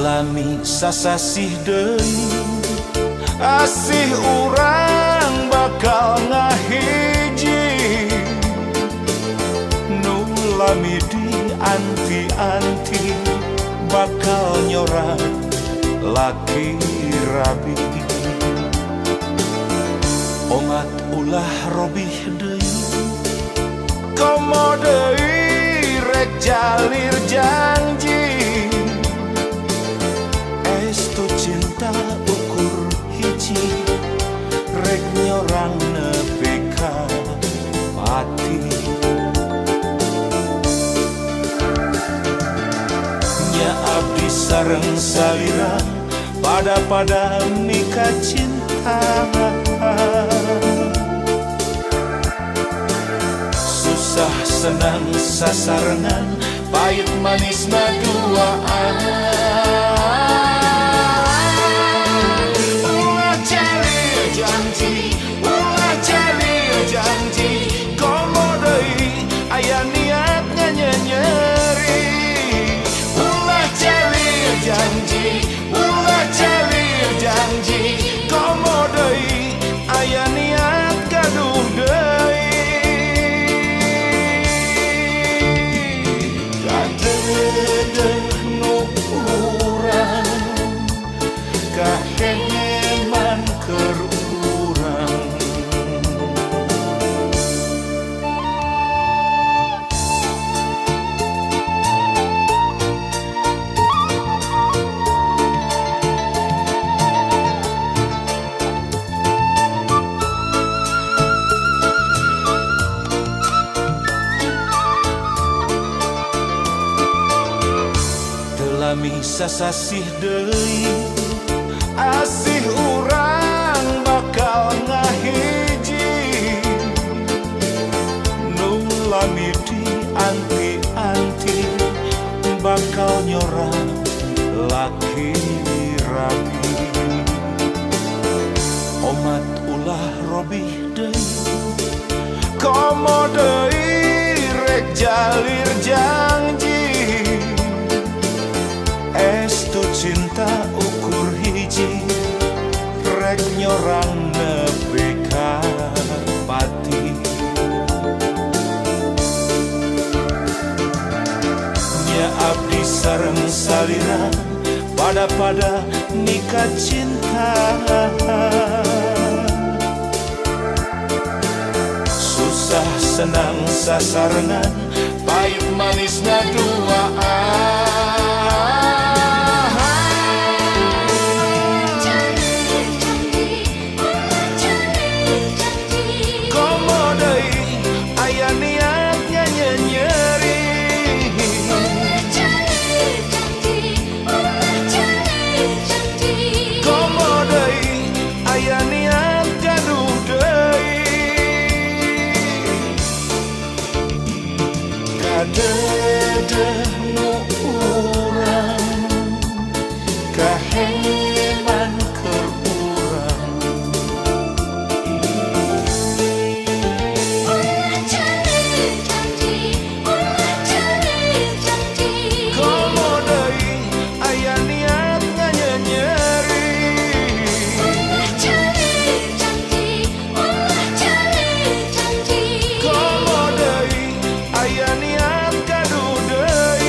Lami sasasih deui asih urang bakal ngahiji nu lami di anti-anti bakal nyorat laki rabi omat ulah robih deui komo deui rek jalir janji estu cinta ukur hiji rek nyorang nepi ka pati nya abdi sareng salira pada mika cinta susah senang sasarengan pahit manisna duaan lami sasasih deui asih urang bakal ngahiji nu lami di anti-anti bakal nyorang laki rabi omat ulah robih deui komo deui rek jalir janji estu cinta ukur hiji rek nyorang nepi ka pati nya abdi sareng salira pada nikah cinta susah senang sasarengan pahit manisna duaan dedeh nu urang kaheman keur urang komo deui aya niat nganyenyeri komo deui aya niat gaduh deui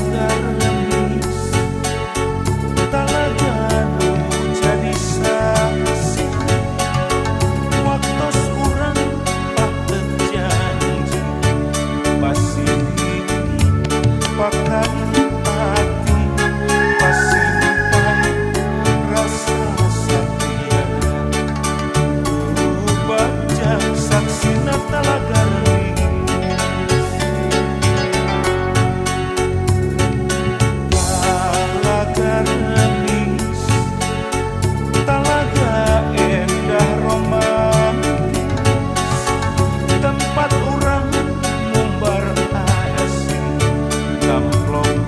talaga remis, talaga nu jadi saksi. Waktos urang patut janji, pasih pakai hati, pasimpan rasa satria. Baca saksina talaga remis, talaga remis, talaga endah romantis, tempat urang ngumbar asih kamplong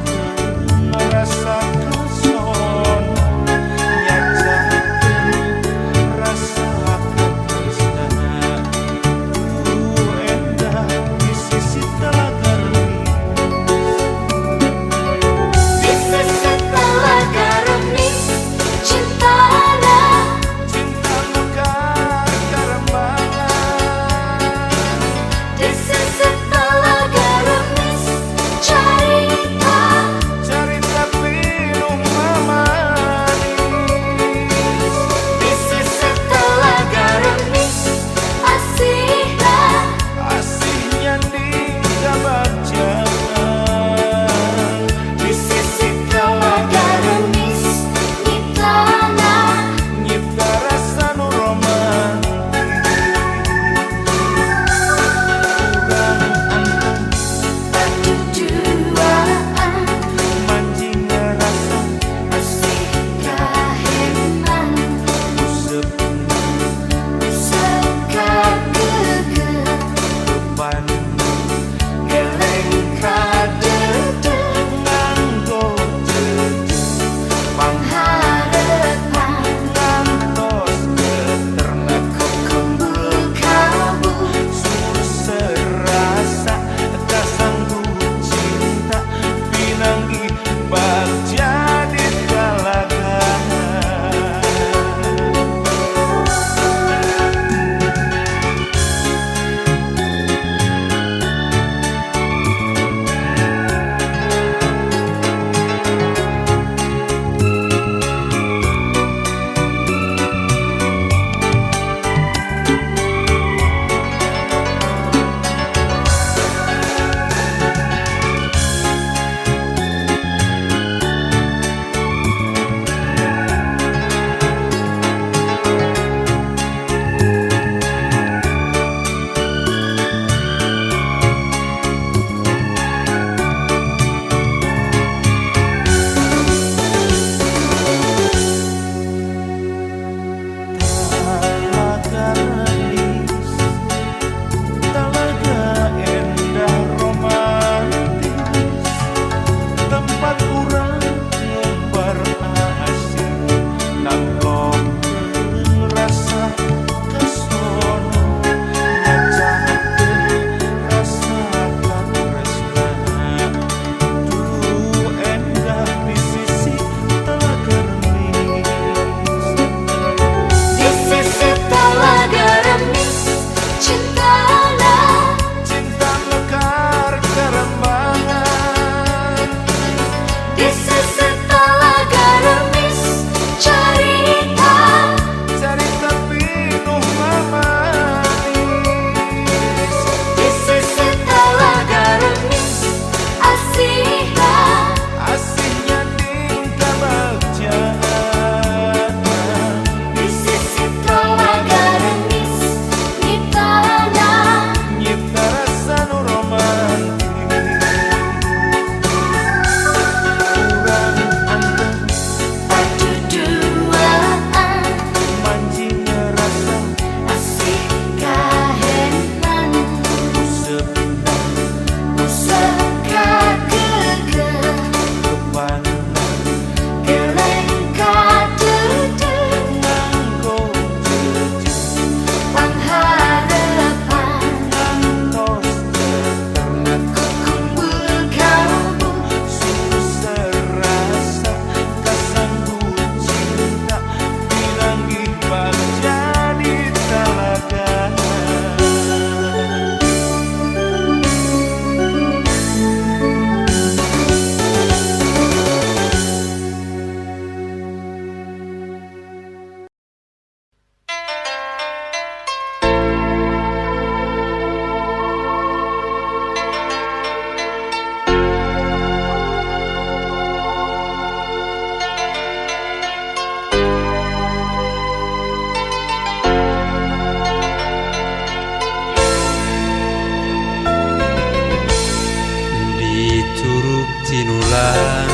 Cinulang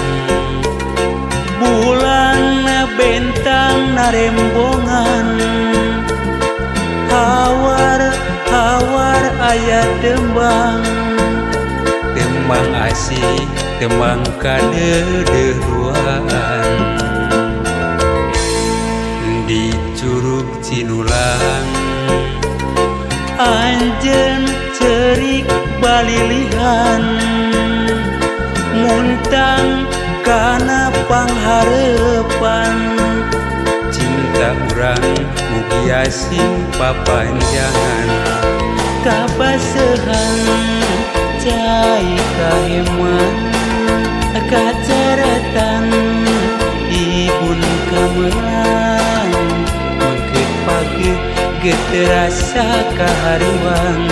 bulan bentang narembongan hawar ayat tembang asih tembang kadeudeureuan di Curug Cinulang anjeun cerik balilihan muntang kana pangharepan cinta urang mugi asing papanjangan kabasehan cai kaheman kaceretan ibun kamelang mengkeut page geut terasa kahariwang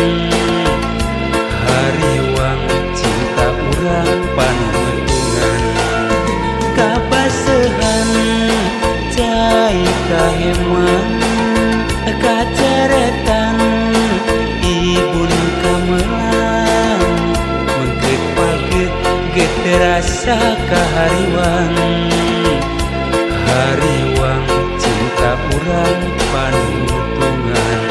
hariwang cinta urang panumetungan kabasehan cai kaheman kaceretan ibun kamelang mengkeut page geut terasa kahariwang hariwang cinta urang panutungan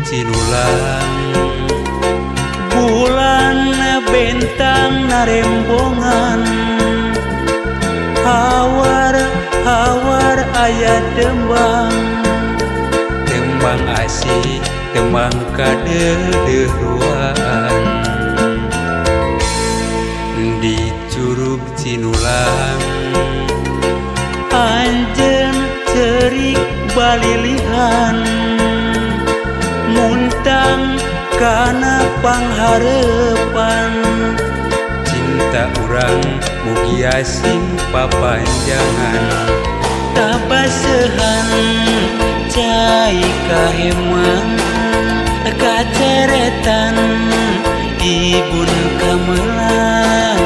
Cinulang bulan bentang narembongan hawar ayat tembang asih tembang kadeudeureuan di Curug Cinulang anjeun cerik balilihan muntang kana pangharepan cinta urang mugi asing papanjangan kabasehan cai kaheman kaceretan ibun kamelang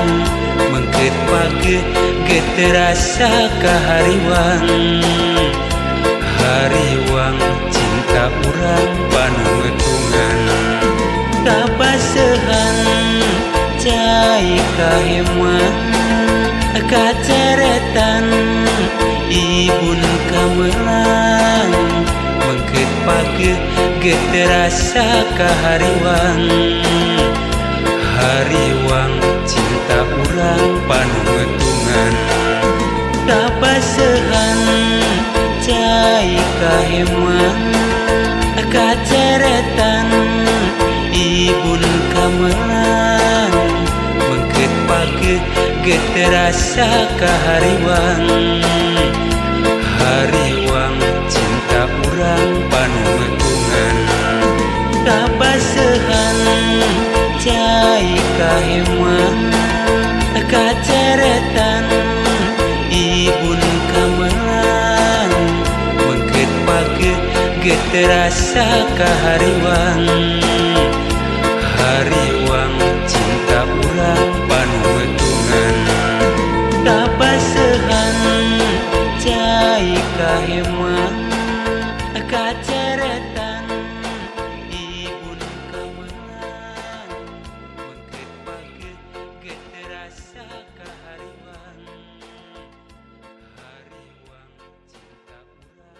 mengkeut page geut terasa kahariwang hariwang cinta urang panumetungan kabasehan cai kaheman kaceretan ibun kamelang mengkeut page geut terasa kahariwang hariwang cinta urang panumetungan kabasehan cai kaheman kaceretan ibun kamelang mengkeut page geut terasa kahariwang hariwang cinta urang panumetungan kabasehan cai kaheman kaceretan ibun kamelang mengkeut page geut terasa kahariwang hariwang cinta urang panumetungan kabasehan cai kaheman kaceretan ibun kamelang mengkeut page geut terasa kahariwang hariwang cinta urang panumetungan.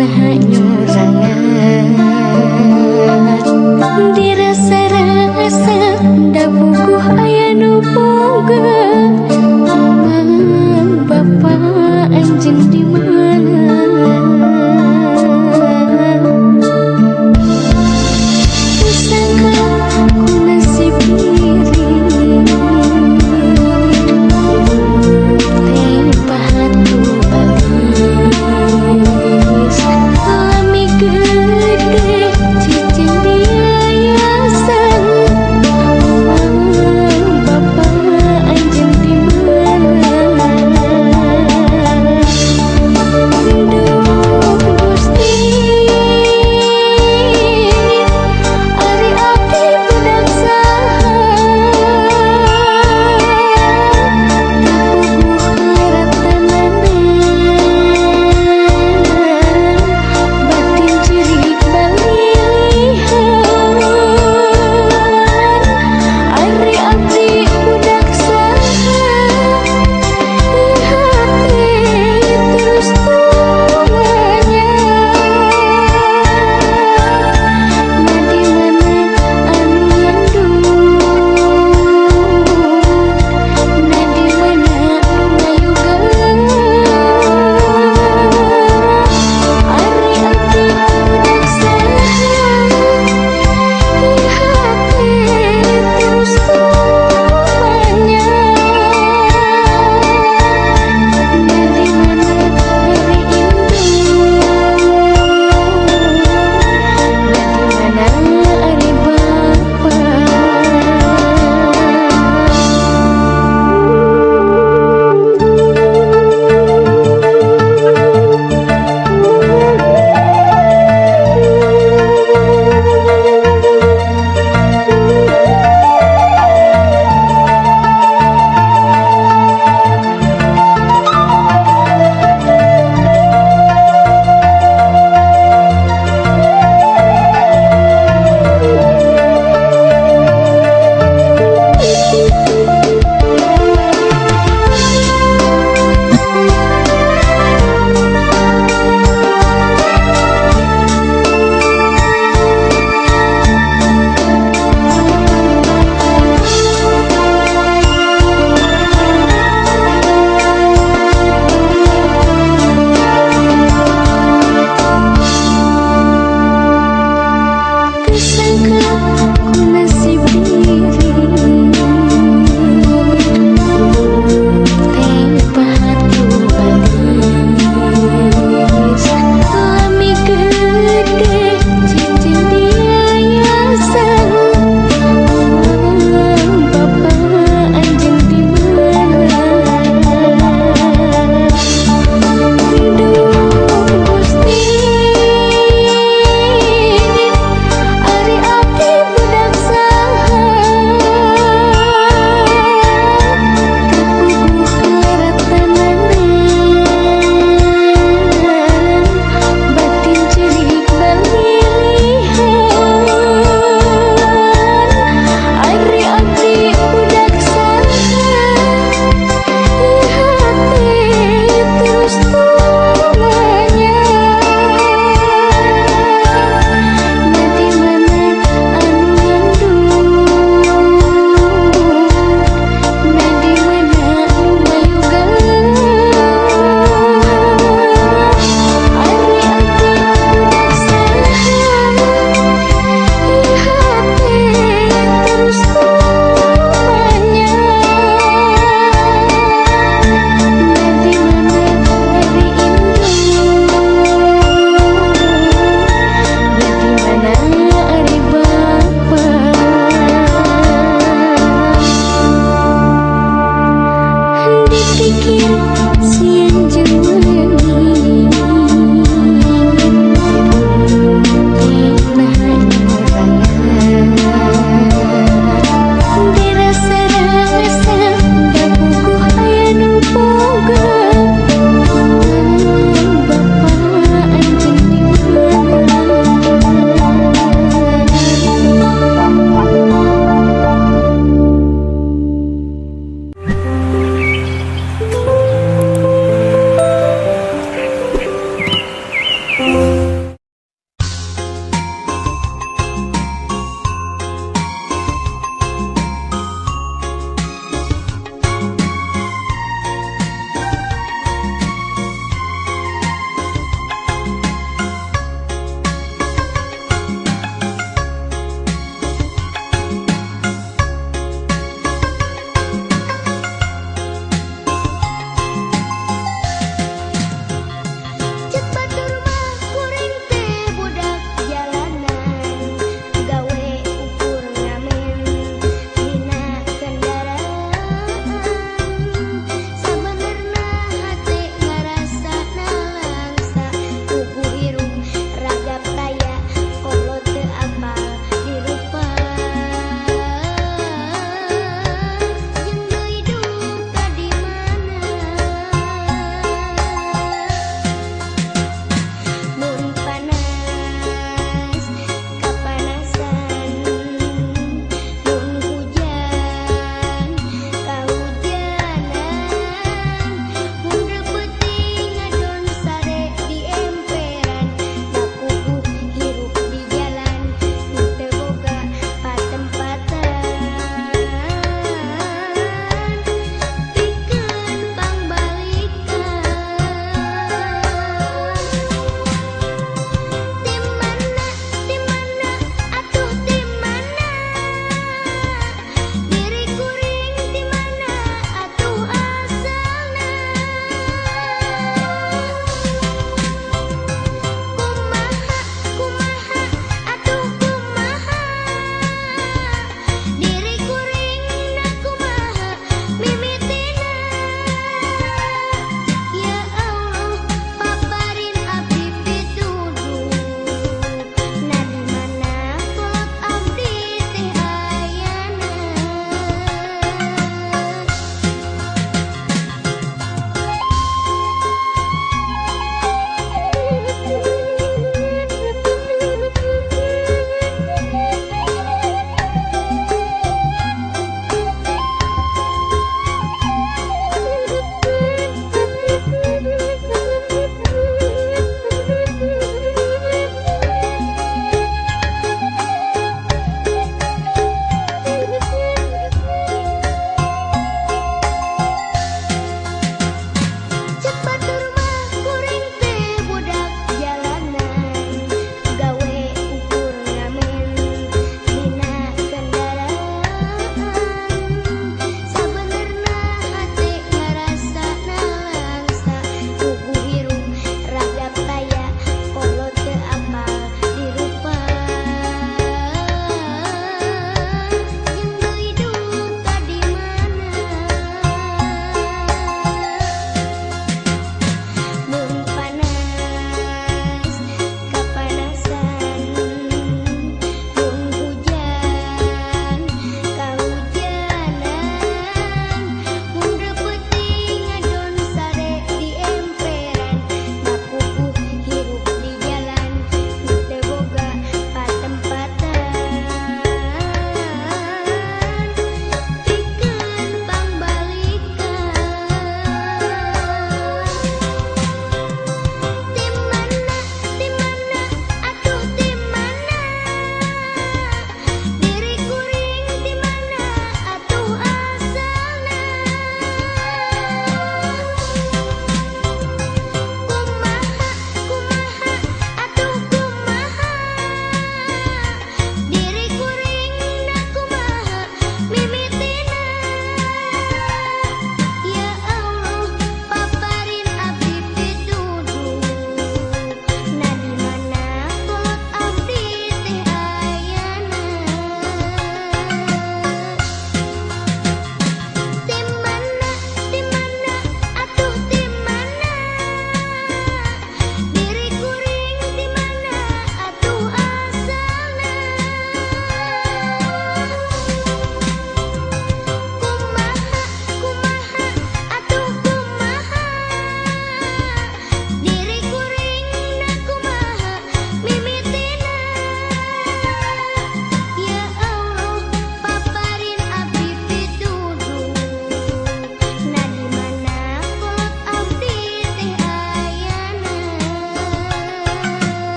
nah nyurangan dirasa-rasa da puguh aya nu boga Bapak anjeun di mana sangka ku nasib diri teh pahatu balis lami gede cicing biayasan Bapak anjeun di mana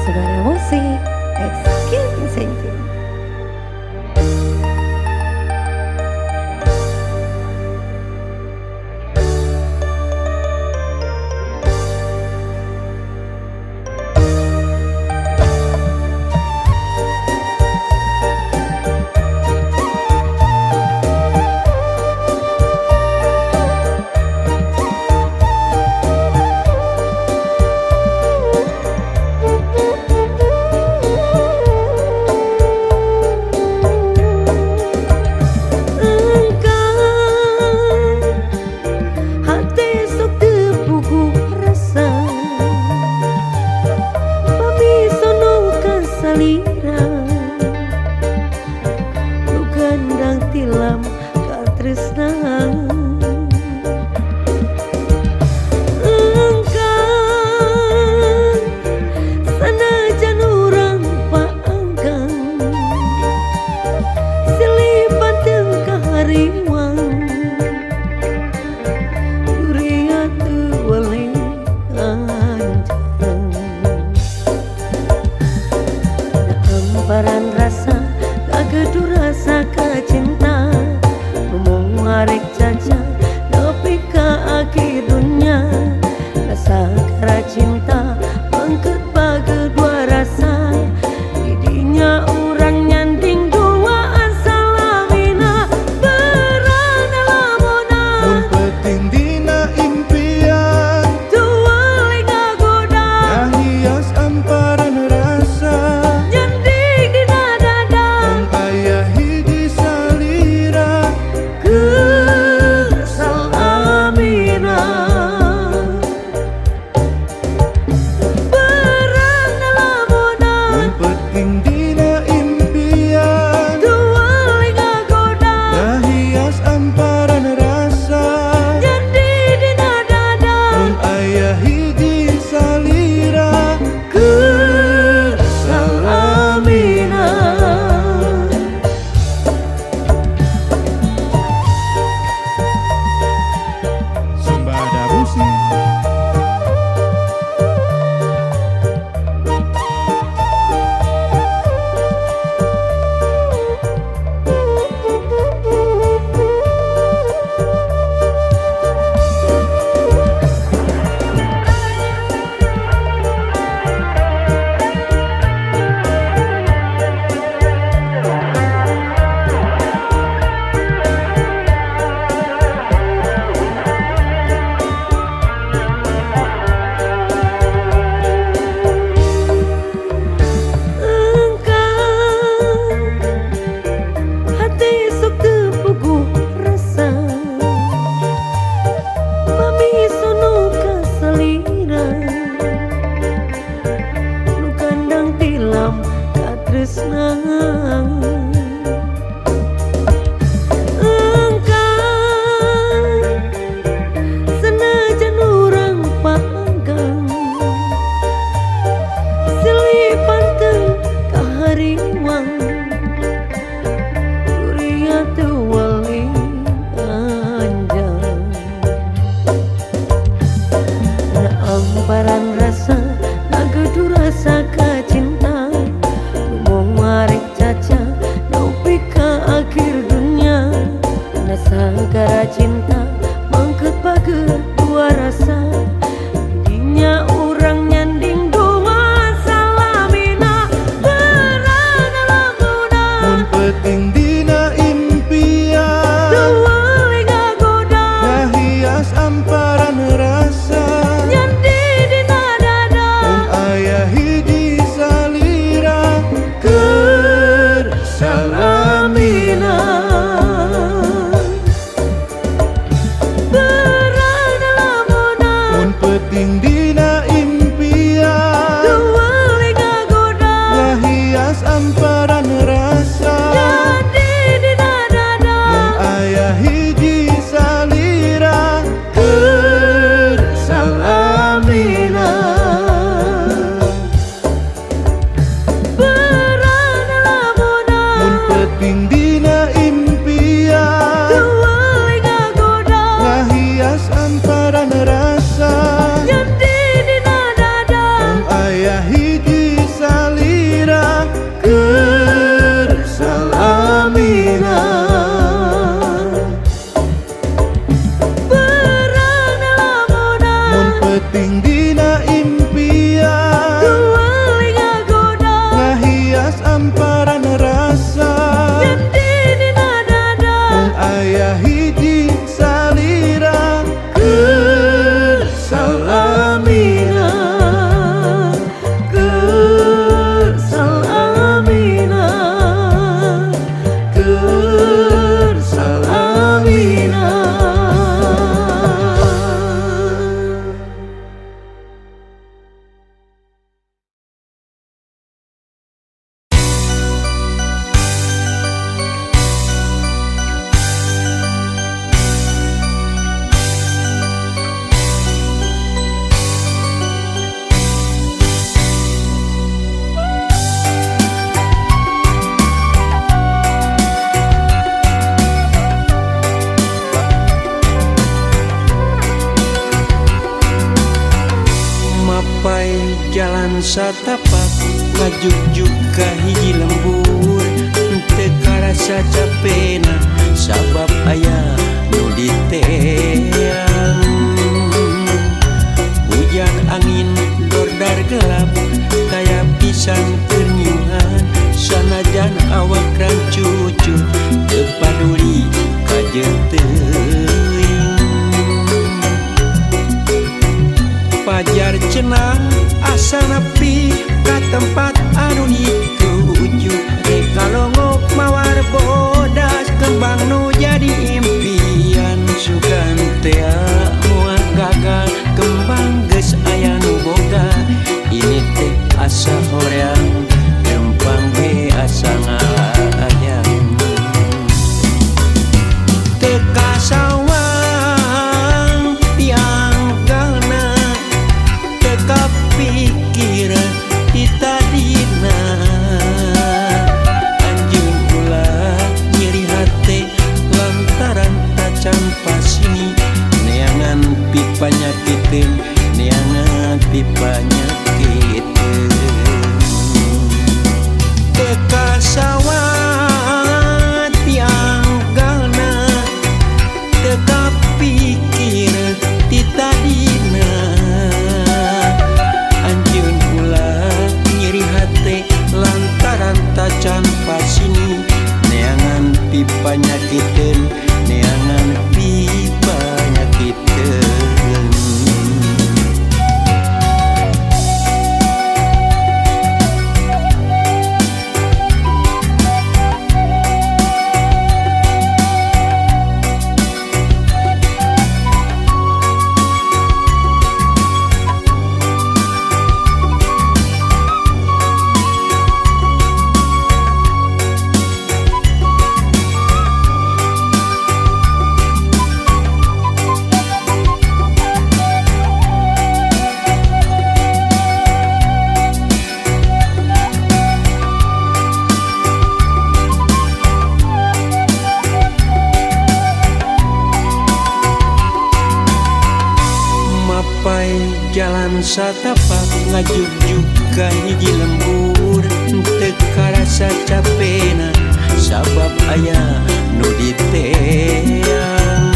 Segala musik, executing. Tilam katresna engkang sanajan urang paanggang silipan teu kahariwang duria teu weleh anjang hamparan rasa kagedu rasa kacinta ngomong arek caca nepi ka akhir dunia rasa kara cinta mangkeut bage dua rasa didinya urang nyanding dua asalamina berana lamona Mun penting dina impian tuwali ngagoda Ngahias amparan rasa nyanding dina dada Aya hiji salira kesalamina berana lamona Mun penting dina impian tuwali ngagoda Ngahias amparan rasa nyandi dina dada Mun aya hiji salira kesalamina Sembada musik hati sok tepuguh rasa mami sono kasalira nu kandang tilam katresna engkang senajan urang paanggang silipan teu kahariwang duria teu weleh anjang na amparan rasa ngagedu rasa kacinta ngomong arek caca nepi ka akhir dunia na sagara cinta mangkeut bageut dua rasa didinya urang nyanding dua salamina berana lamuna Mun penting dina impian tuwali ngagoda Ngahias amparan rasa nyandi dina dada Mun aya hiji jalan satapak ngajuk-juk ka hiji lembur teu karasa capena sabab aya nu diteang hujan angin dordar gelap kaya pisan ternyuhan sanajan awak rancucu teu paduli ka jeung teuing pajar cenah asa nepi ka tempat anu dituju kalongok mawar bodas kembang nu jadi impian sugan teu moal gagal kembang geus aya nu boga ini teh asa horeang empang ge asa ngayang teu kasawang tiang galna teu kapikir di tadina anjeun ulah nyeri hate lantaran tacan pasini neangan pipa nyakiteun neangan pipa nyakiteun teu kasawat tiang galna teu kapikir di tadina anjeun ulah nyeri hate lantaran tacan pasini neangan pipa nyakiteun neangan pipa nyakiteun mapai jalan satapak ngajuk-juk ka hiji lembur teu karasa capena sabab aya nu diteang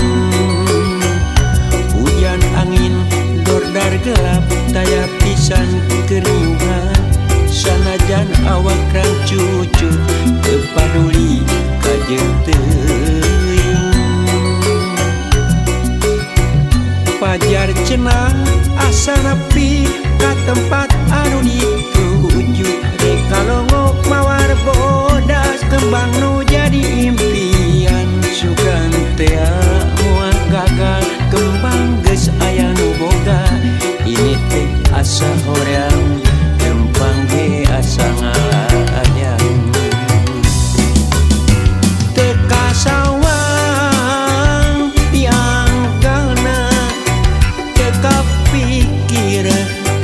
hujan angin dordar gelap taya pisan keriuhan sanajan awak rancucu teu paduli ka jeung teuing pajar cenah asa nepi ka tempat anu dituju kalongok mawar bodas kembang nu jadi impian sugan teu moal gagal kembang geus aya nu boga ini teh asa horeang empang ge asa ngayang teu kasawang tiang galna teu kapikir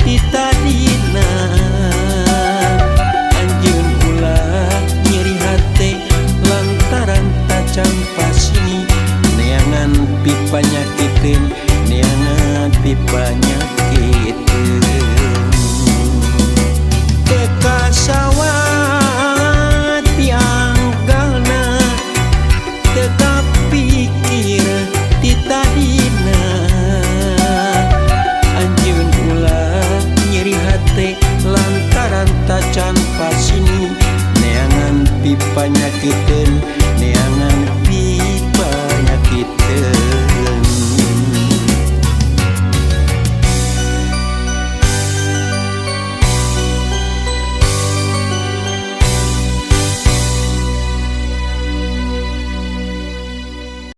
di tadina anjeun ulah nyeri hate lantaran tacan pasini neangan pipa nyakiteun neangan pipa nyakiteun teu kasawat tiang galna teu kapikir di tadina anjeun ulah nyeri hate lantaran tacan pasini neangan pipa nyakiteun neangan